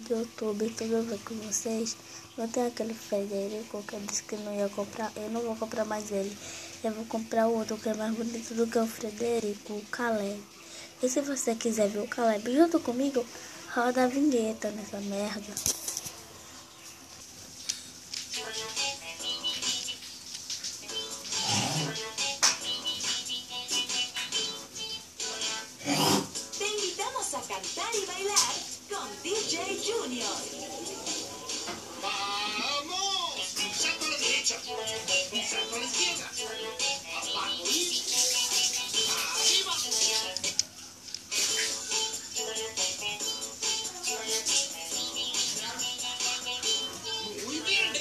do YouTube, tudo bem com vocês? Não tem aquele Frederico que eu disse que não ia comprar. Eu não vou comprar mais ele. Eu vou comprar o outro que é mais bonito do que o Frederico, o Caleb. E se você quiser ver o Caleb junto comigo, roda a vinheta nessa merda. Te invitamos a cantar y bailar con DJ Junior. ¡Vamos! Un salto a la derecha, un salto a la izquierda, abajo y arriba. Muy bien.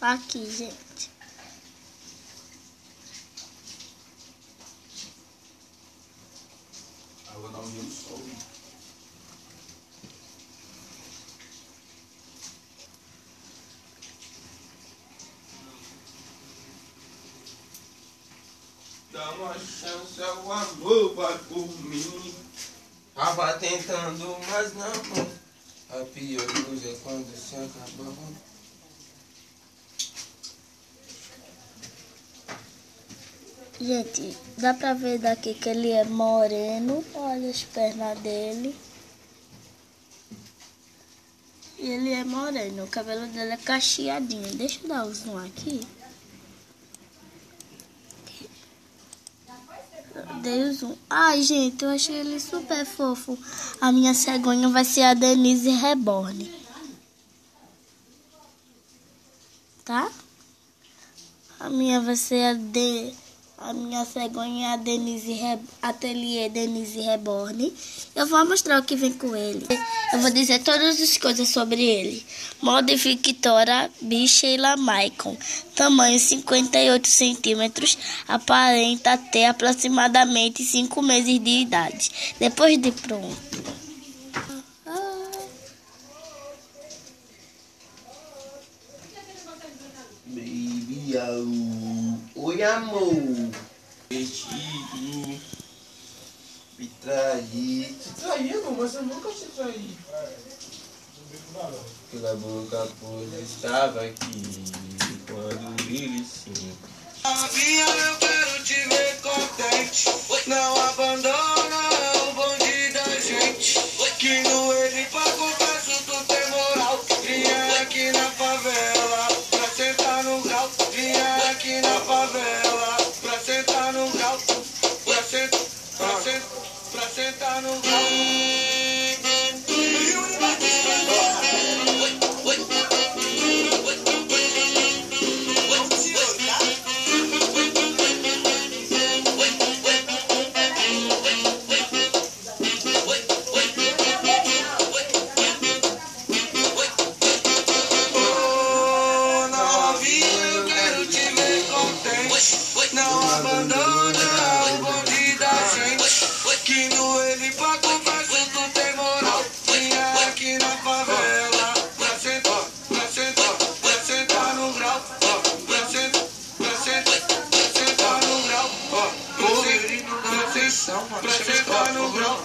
Aqui, gente. Eu vou dar um dia no sol. Dá uma chance ao amor, vai por mim. Tava tentando, mas não. A pior coisa é quando se acaba. Gente, dá pra ver daqui que ele é moreno. Olha as pernas dele. E ele é moreno. O cabelo dele é cacheadinho. Deixa eu dar o zoom aqui. Dei o zoom. Ai, gente, eu achei ele super fofo. A minha cegonha vai ser a Denise Reborn. Tá? A minha vai ser a minha cegonha é a Ateliê Denise Reborn. Eu vou mostrar o que vem com ele. Eu vou dizer todas as coisas sobre ele. Moda Victoria B. Sheila Maicon. Tamanho 58 centímetros. Aparenta ter aproximadamente 5 meses de idade. Depois de pronto. Baby, oi amor. Vestido. Me traí. Te traí, amor, mas eu nunca te traí. Pela boca, pois estava aqui quando ele sim. Novinha, eu quero te ver contente. Não abandona o bonde da gente. Que no ele pra confesso tu tem moral. Vinha aqui na favela pra sentar no grau. Vinha aqui na favela pra sentar no grau. Pra sentar no grau. Não abandona o bonde da gente. Que no ele pra conversa tu tem moral. Vinha aqui na favela pra sentar no grau. Pra sentar no grau. Pra sentar no grau.